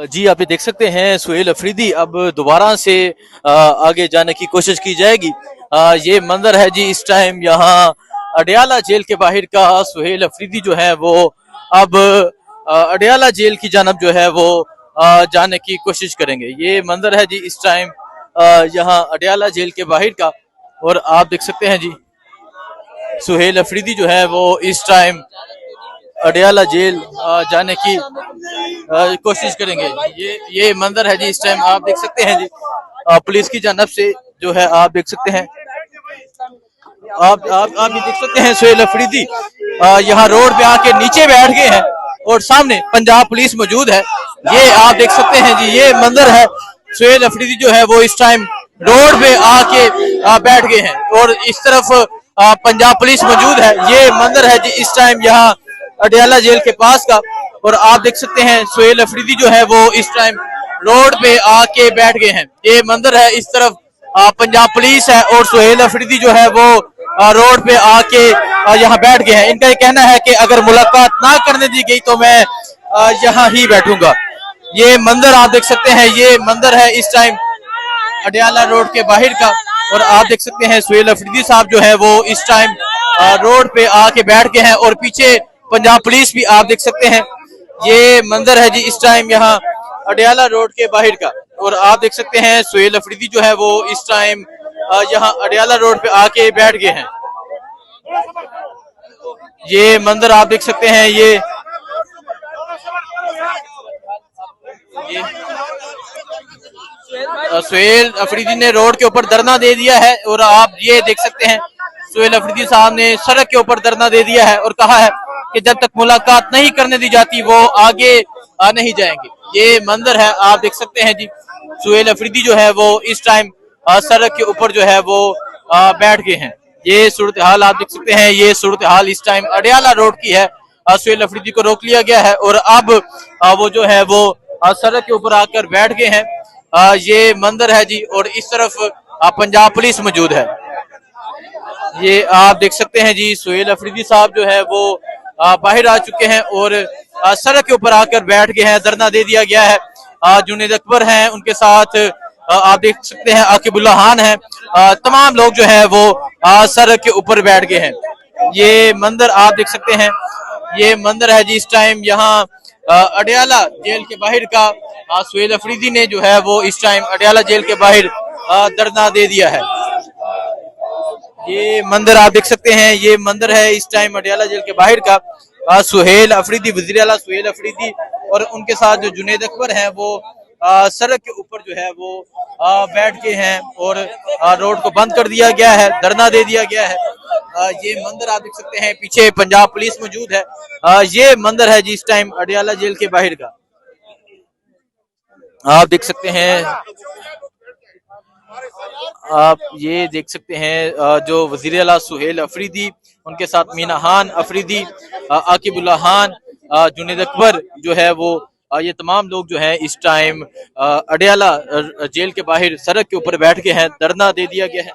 जी, आप ये देख सकते हैं सुहेल अफरीदी अब दोबारा से आगे जाने की कोशिश की जाएगी। ये मंजर है जी इस टाइम यहाँ अडयाला जेल के बाहर का। सुहेल अफरीदी जो है वो अब अडयाला जेल की जानब जो है वो जाने की कोशिश करेंगे। ये मंजर है जी इस टाइम यहाँ अडयाला जेल के बाहर का, और आप देख सकते हैं जी सुहेल अफरीदी जो है वो इस टाइम अडयाला जेल जाने की कोशिश करेंगे। ये मंजर है जी इस टाइम आप देख सकते हैं जी पुलिस की जानब से जो है आप देख सकते हैं। आप ये देख सकते हैं सुहेल अफरीदी यहाँ रोड पे आके नीचे बैठ गए हैं और सामने पंजाब पुलिस मौजूद है। ये आप देख सकते हैं जी ये मंजर है। सुहेल अफरीदी जो है वो इस टाइम रोड पे आके बैठ गए हैं और इस तरफ पंजाब पुलिस मौजूद है। ये मंजर है जी इस टाइम यहाँ अडयाला जेल के पास का, और आप देख सकते हैं सुहेल अफरीदी जो है वो इस टाइम रोड पे आके बैठ गए हैं। ये मंजर है इस तरफ पंजाब पुलिस है और सुहेल अफरीदी जो है वो रोड पे आके यहाँ बैठ गए हैं। इनका ये कहना है कि अगर मुलाकात ना करने दी गई तो मैं यहाँ ही बैठूंगा। ये मंजर आप देख सकते हैं, ये मंजर है इस टाइम अडयाला रोड के बाहर का, और आप देख सकते हैं सुहेल अफरीदी साहब जो है वो इस टाइम रोड पे आके बैठ गए हैं और पीछे पंजाब पुलिस भी आप देख सकते हैं। ये मंजर है जी इस टाइम यहाँ अडयाला रोड के बाहर का, और आप देख सकते हैं सुहेल अफरीदी जो है वो इस टाइम यहाँ अडयाला रोड पे आके बैठ गए हैं। ये मंजर आप देख सकते हैं। ये सुहेल अफरीदी ने रोड के ऊपर धरना दे दिया है, और आप ये देख सकते हैं सुहेल अफरीदी साहब ने सड़क के ऊपर धरना दे दिया है और कहा है कि जब तक मुलाकात नहीं करने दी जाती वो आगे नहीं जाएंगे। ये मंजर है आप देख सकते हैं जी सुहेल अफरीदी जो है वो इस टाइम सड़क के ऊपर जो है वो बैठ गए हैं। ये सूरत हाल आप देख सकते हैं। ये सूरत हाल इस टाइम अडयाला रोड की है। सुहेल अफरीदी को रोक लिया गया है और अब वो जो है वो सड़क के ऊपर आकर बैठ गए हैं। ये मंजर है जी, और इस तरफ पंजाब पुलिस मौजूद है। ये आप देख सकते हैं जी सुहेल अफरीदी साहब जो है वो बाहर आ चुके हैं और सड़क के ऊपर आकर बैठ गए हैं। धरना दे दिया गया है। जुनेद अकबर हैं, उनके साथ आप देख सकते हैं आकिबुल्ला खान है। तमाम लोग जो है वो सड़क के ऊपर बैठ गए हैं। ये मंजर आप देख सकते हैं। ये मंजर है जी इस टाइम यहाँ अडयाला जेल के बाहर का। सुहेल अफरीदी ने जो है वो इस टाइम अडयाला जेल के बाहर धरना दे दिया है। ये मंजर आप देख सकते हैं। ये मंजर है इस टाइम अडयाला जेल के बाहर का। सुहेल अफरीदी, वजीर आला सुहेल अफरीदी और उनके साथ जो जुनेद अकबर हैं वो सड़क के ऊपर जो है वो बैठ गए हैं और रोड को बंद कर दिया गया है, धरना दे दिया गया है। ये मंजर आप देख सकते हैं। पीछे पंजाब पुलिस मौजूद है। ये मंजर है जी इस टाइम अडयाला जेल के बाहर का। आप देख सकते हैं। आप ये देख सकते हैं जो वजीर आला सुहेल अफरीदी, उनके साथ मीना खान अफरीदी, आकिबुल्ला खान, जुनेद अकबर जो है वो ये तमाम लोग जो है इस टाइम अडयाला जेल के बाहर सड़क के ऊपर बैठ के हैं। धरना दे दिया गया है।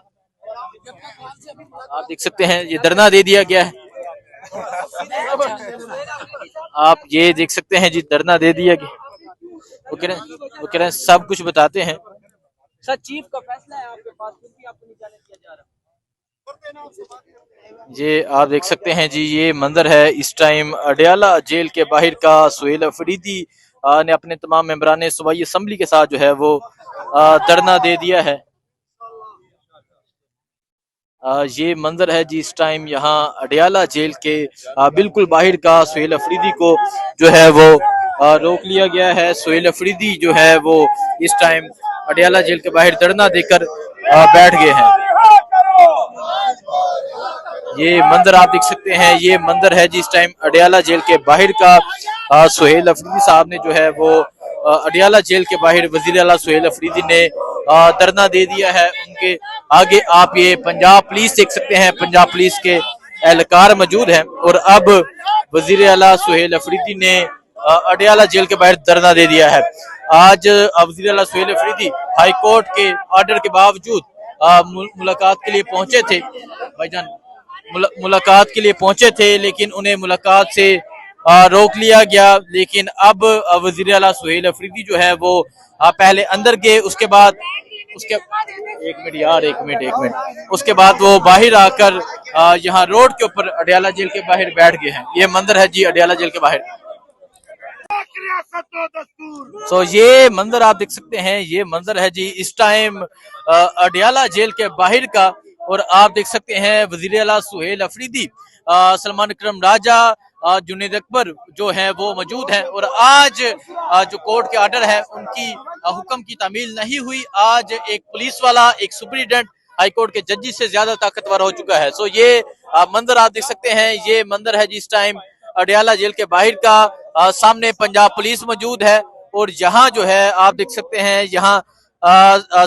आप देख सकते हैं ये धरना दे दिया गया है। आप ये देख सकते हैं जी धरना दे दिया गया। वो कह रहे हैं सब कुछ बताते हैं। सर चीफ का फैसला है आपके पास, फिर भी आपको नहीं जाने दिया जा रहा। ये आप देख सकते हैं जी ये मंजर है इस टाइम अडयाला जेल के बाहर का। सुहेल अफरीदी ने अपने तमाम मेंबरान सूबाई असम्बली के साथ जो है वो धरना दे दिया है। ये मंजर है जी इस टाइम यहाँ अडयाला जेल के बिल्कुल बाहर का। सुहेल अफरीदी को जो है वो रोक लिया गया है। सुहेल अफरीदी जो है वो इस टाइम अडयाला जेल के बाहर धरना देकर बैठ गए हैं। ये मंजर आप देख सकते हैं। ये मंजर है जी इस टाइम अडयाला जेल के बाहर का। सुहेल अफरीदी साहब ने जो है वो अडयाला जेल के बाहर वजीर आला सुहेल अफरीदी ने धरना दे दिया है। उनके आगे आप ये पंजाब पुलिस देख सकते हैं। पंजाब पुलिस के एहलकार मौजूद हैं और अब वजीर आला सुहेल अफरीदी ने अडयाला जेल के बाहर धरना दे दिया है। आज वजीर आला सुहेल अफरीदी हाई कोर्ट के ऑर्डर के बावजूद मुलाकात के लिए पहुंचे थे। भाईजान मुलाकात के लिए पहुंचे थे, लेकिन उन्हें मुलाकात से रोक लिया गया, लेकिन अब वजीर आला सुहेल अफरीदी जो है वो पहले अंदर गए, उसके बाद उसके एक मिनट उसके बाद वो बाहर आकर यहाँ रोड के ऊपर अडयाला जेल के बाहर बैठ गए हैं। ये मंदिर है जी अडयाला जेल के बाहर। ये मंजर आप देख सकते हैं, ये मंजर है जी इस टाइम अडयाला जेल के बाहर का। और आप देख सकते हैं वजीर आला सुहेल अफरीदी, सलमान अकरम राजा, जुनेद अकबर जो है वो मौजूद हैं। और आज जो कोर्ट के आर्डर है उनकी हुक्म की तामील नहीं हुई। आज एक पुलिस वाला, एक सुपरिटेंडेंट हाई कोर्ट के जजी से ज्यादा ताकतवर हो चुका है। ये मंजर आप देख सकते हैं, ये मंजर है जिस टाइम अडयाला जेल के बाहर का। सामने पंजाब पुलिस मौजूद है और यहाँ जो है आप देख सकते हैं, यहाँ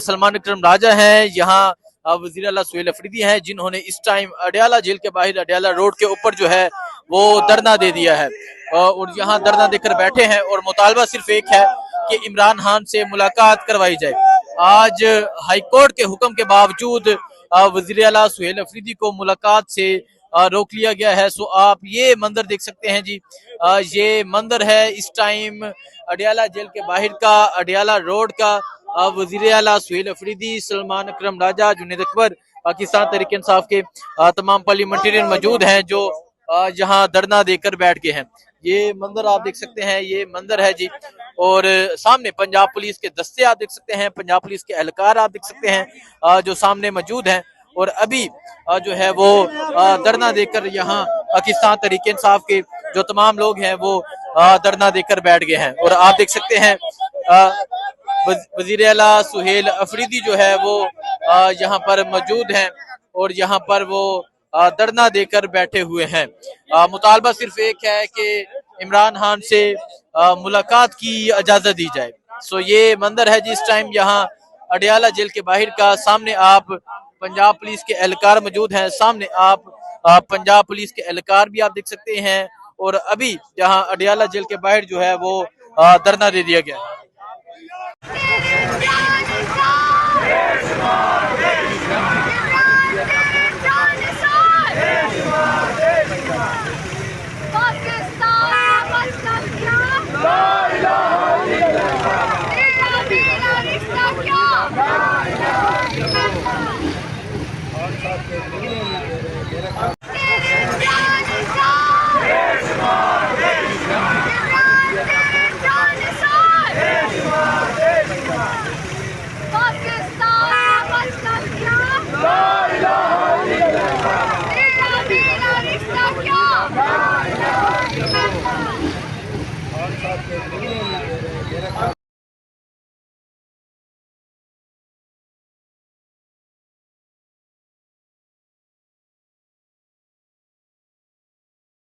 सलमान अकरम राजा हैं, यहाँ वजीर आला सुहेल अफरीदी हैं, जिन्होंने इस टाइम अडयाला जेल के बाहर अडयाला रोड के ऊपर जो है वो धरना दे दिया है। और यहाँ धरना देकर बैठे हैं और मुतालबा सिर्फ एक है कि इमरान खान से मुलाकात करवाई जाए। आज हाई कोर्ट के हुक्म के बावजूद वजीर आला सुहेल अफरीदी को मुलाकात से रोक लिया गया है। आप ये मंजर देख सकते हैं जी, ये मंजर है इस टाइम अडयाला जेल के बाहर का, अडयाला रोड का। वजीर आला सुहेल अफरीदी, सलमान अकरम राजा, जुनेद अकबर, पाकिस्तान तहरीक इंसाफ के तमाम पार्लियामेंटेरियन मौजूद हैं जो यहाँ धरना देकर बैठ गए हैं। ये मंजर आप देख सकते हैं, ये मंजर है जी। और सामने पंजाब पुलिस के दस्ते आप देख सकते हैं, पंजाब पुलिस के एहलकार आप देख सकते हैं जो सामने मौजूद हैं। और अभी जो है वो धरना देकर यहाँ पाकिस्तान तहरीक इंसाफ के जो तमाम लोग हैं वो धरना देकर बैठ गए हैं। और आप देख सकते हैं वजीर आला सुहेल अफरीदी जो है वो यहाँ पर मौजूद हैं और यहाँ पर वो धरना देकर बैठे हुए हैं। मुतालबा सिर्फ एक है कि इमरान खान से मुलाकात की इजाजत दी जाए। ये मंजर है जिस टाइम यहाँ अडयाला जेल के बाहर का। सामने आप पंजाब पुलिस के एहलकार मौजूद हैं, सामने आप पंजाब पुलिस के एहलकार भी आप देख सकते हैं। और अभी यहाँ अडयाला जेल के बाहर जो है वो धरना दे दिया गया।